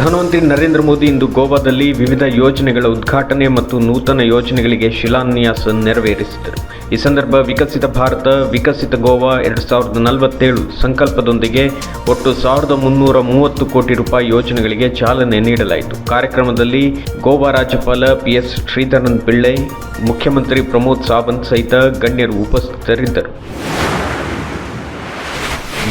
ಪ್ರಧಾನಮಂತ್ರಿ ನರೇಂದ್ರ ಮೋದಿ ಇಂದು ಗೋವಾದಲ್ಲಿ ವಿವಿಧ ಯೋಜನೆಗಳ ಉದ್ಘಾಟನೆ ಮತ್ತು ನೂತನ ಯೋಜನೆಗಳಿಗೆ ಶಿಲಾನ್ಯಾಸ ನೆರವೇರಿಸಿದರು. ಈ ಸಂದರ್ಭ ವಿಕಸಿತ ಭಾರತ ವಿಕಸಿತ ಗೋವಾ 2047 ಸಂಕಲ್ಪದೊಂದಿಗೆ ಒಟ್ಟು 1330 ಕೋಟಿ ರೂಪಾಯಿ ಯೋಜನೆಗಳಿಗೆ ಚಾಲನೆ ನೀಡಲಾಯಿತು. ಕಾರ್ಯಕ್ರಮದಲ್ಲಿ ಗೋವಾ ರಾಜ್ಯಪಾಲ PS ಶ್ರೀಧರನ್ ಪಿಳ್ಳೈ, ಮುಖ್ಯಮಂತ್ರಿ ಪ್ರಮೋದ್ ಸಾವಂತ್ ಸಹಿತ ಗಣ್ಯರು ಉಪಸ್ಥಿತರಿದ್ದರು.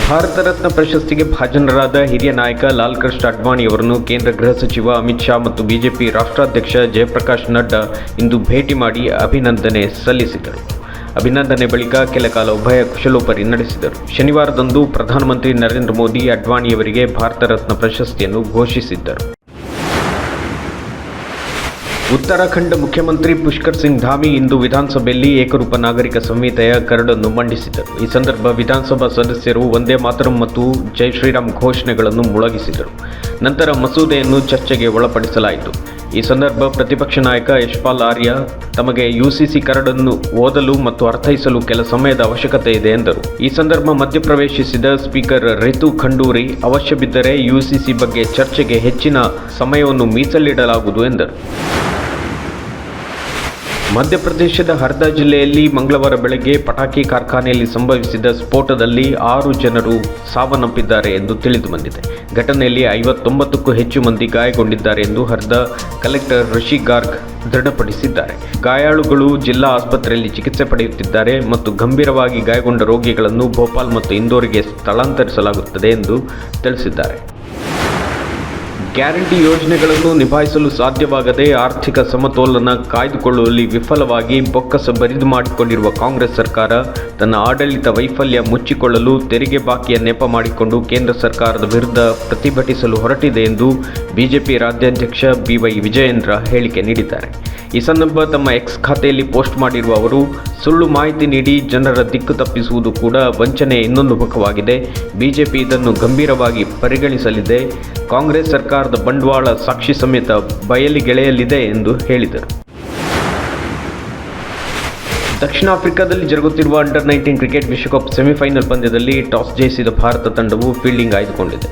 ಭಾರತ ರತ್ನ ಪ್ರಶಸ್ತಿಗೆ ಭಾಜನರಾದ ಹಿರಿಯ ನಾಯಕ ಲಾಲ್ ಕೃಷ್ಣ ಅಡ್ವಾಣಿಯವರನ್ನು ಕೇಂದ್ರ ಗೃಹ ಸಚಿವ ಅಮಿತ್ ಶಾ ಮತ್ತು ಬಿಜೆಪಿ ರಾಷ್ಟ್ರಾಧ್ಯಕ್ಷ ಜಯಪ್ರಕಾಶ್ ನಡ್ಡಾ ಇಂದು ಭೇಟಿ ಮಾಡಿ ಅಭಿನಂದನೆ ಸಲ್ಲಿಸಿದರು. ಅಭಿನಂದನೆ ಬಳಿಕ ಕೆಲ ಕಾಲ ಉಭಯ ಕುಶಲೋಪರಿ ನಡೆಸಿದರು. ಶನಿವಾರದಂದು ಪ್ರಧಾನಮಂತ್ರಿ ನರೇಂದ್ರ ಮೋದಿ ಅಡ್ವಾಣಿಯವರಿಗೆ ಭಾರತ ರತ್ನ ಪ್ರಶಸ್ತಿಯನ್ನು ಘೋಷಿಸಿದ್ದರು. ಉತ್ತರಾಖಂಡ ಮುಖ್ಯಮಂತ್ರಿ ಪುಷ್ಕರ್ ಸಿಂಗ್ ಧಾಮಿ ಇಂದು ವಿಧಾನಸಭೆಯಲ್ಲಿ ಏಕರೂಪ ನಾಗರಿಕ ಸಂಹಿತೆಯ ಕರಡನ್ನು ಮಂಡಿಸಿದರು. ಈ ಸಂದರ್ಭ ವಿಧಾನಸಭಾ ಸದಸ್ಯರು ವಂದೇ ಮಾತರಂ ಮತ್ತು ಜೈ ಶ್ರೀರಾಮ್ ಘೋಷಣೆಗಳನ್ನು ಮೊಳಗಿಸಿದರು. ನಂತರ ಮಸೂದೆಯನ್ನು ಚರ್ಚೆಗೆ ಒಳಪಡಿಸಲಾಯಿತು. ಈ ಸಂದರ್ಭ ಪ್ರತಿಪಕ್ಷ ನಾಯಕ ಯಶ್ಪಾಲ್ ಆರ್ಯ ತಮಗೆ UCC ಕರಡನ್ನು ಓದಲು ಮತ್ತು ಅರ್ಥೈಸಲು ಕೆಲ ಸಮಯದ ಅವಶ್ಯಕತೆ ಇದೆ ಎಂದರು. ಈ ಸಂದರ್ಭ ಮಧ್ಯಪ್ರವೇಶಿಸಿದ ಸ್ಪೀಕರ್ ರಿತು ಖಂಡೂರಿ, ಅವಶ್ಯ ಬಿದ್ದರೆ UCC ಬಗ್ಗೆ ಚರ್ಚೆಗೆ ಹೆಚ್ಚಿನ ಸಮಯವನ್ನು ಮೀಸಲಿಡಲಾಗುವುದು ಎಂದರು. ಮಧ್ಯಪ್ರದೇಶದ ಹರ್ದಾ ಜಿಲ್ಲೆಯಲ್ಲಿ ಮಂಗಳವಾರ ಬೆಳಗ್ಗೆ ಪಟಾಕಿ ಕಾರ್ಖಾನೆಯಲ್ಲಿ ಸಂಭವಿಸಿದ ಸ್ಫೋಟದಲ್ಲಿ 6 ಜನರು ಸಾವನ್ನಪ್ಪಿದ್ದಾರೆ ಎಂದು ತಿಳಿದುಬಂದಿದೆ. ಘಟನೆಯಲ್ಲಿ 59ಕ್ಕೂ ಹೆಚ್ಚು ಮಂದಿ ಗಾಯಗೊಂಡಿದ್ದಾರೆ ಎಂದು ಹರ್ದಾ ಕಲೆಕ್ಟರ್ ರಿಷಿ ಗಾರ್ಗ್ ದೃಢಪಡಿಸಿದ್ದಾರೆ. ಗಾಯಾಳುಗಳು ಜಿಲ್ಲಾ ಆಸ್ಪತ್ರೆಯಲ್ಲಿ ಚಿಕಿತ್ಸೆ ಪಡೆಯುತ್ತಿದ್ದಾರೆ ಮತ್ತು ಗಂಭೀರವಾಗಿ ಗಾಯಗೊಂಡ ರೋಗಿಗಳನ್ನು ಭೋಪಾಲ್ ಮತ್ತು ಇಂದೋರ್ಗೆ ಸ್ಥಳಾಂತರಿಸಲಾಗುತ್ತದೆ ಎಂದು ತಿಳಿಸಿದ್ದಾರೆ. ಗ್ಯಾರಂಟಿ ಯೋಜನೆಗಳನ್ನು ನಿಭಾಯಿಸಲು ಸಾಧ್ಯವಾಗದೆ ಆರ್ಥಿಕ ಸಮತೋಲನ ಕಾಯ್ದುಕೊಳ್ಳುವಲ್ಲಿ ವಿಫಲವಾಗಿ ಬೊಕ್ಕಸ ಬರಿದು ಮಾಡಿಕೊಂಡಿರುವ ಕಾಂಗ್ರೆಸ್ ಸರ್ಕಾರ ತನ್ನ ಆಡಳಿತ ವೈಫಲ್ಯ ಮುಚ್ಚಿಕೊಳ್ಳಲು ತೆರಿಗೆ ಬಾಕಿಯ ನೆಪ ಮಾಡಿಕೊಂಡು ಕೇಂದ್ರ ಸರ್ಕಾರದ ವಿರುದ್ಧ ಪ್ರತಿಭಟಿಸಲು ಹೊರಟಿದೆ ಎಂದು ಬಿಜೆಪಿ ರಾಜ್ಯಾಧ್ಯಕ್ಷ BY ವಿಜಯೇಂದ್ರ ಹೇಳಿಕೆ ನೀಡಿದ್ದಾರೆ. ಈ ಸಂದರ್ಭ ತಮ್ಮ ಎಕ್ಸ್ ಖಾತೆಯಲ್ಲಿ ಪೋಸ್ಟ್ ಮಾಡಿರುವ ಅವರು, ಸುಳ್ಳು ಮಾಹಿತಿ ನೀಡಿ ಜನರ ದಿಕ್ಕು ತಪ್ಪಿಸುವುದು ಕೂಡ ವಂಚನೆಯ ಇನ್ನೊಂದು ಮುಖವಾಗಿದೆ. ಬಿಜೆಪಿ ಇದನ್ನು ಗಂಭೀರವಾಗಿ ಪರಿಗಣಿಸಲಿದೆ. ಕಾಂಗ್ರೆಸ್ ಸರ್ಕಾರದ ಬಂಡವಾಳ ಸಾಕ್ಷಿ ಸಮೇತ ಬಯಲಿಗೆಳೆಯಲಿದೆ ಎಂದು ಹೇಳಿದರು. ದಕ್ಷಿಣ ಆಫ್ರಿಕಾದಲ್ಲಿ ಜರುಗುತ್ತಿರುವ ಅಂಡರ್ 19 ಕ್ರಿಕೆಟ್ ವಿಶ್ವಕಪ್ ಸೆಮಿಫೈನಲ್ ಪಂದ್ಯದಲ್ಲಿ ಟಾಸ್ ಜಯಿಸಿದ ಭಾರತ ತಂಡವು ಫೀಲ್ಡಿಂಗ್ ಆಯ್ದುಕೊಂಡಿದೆ.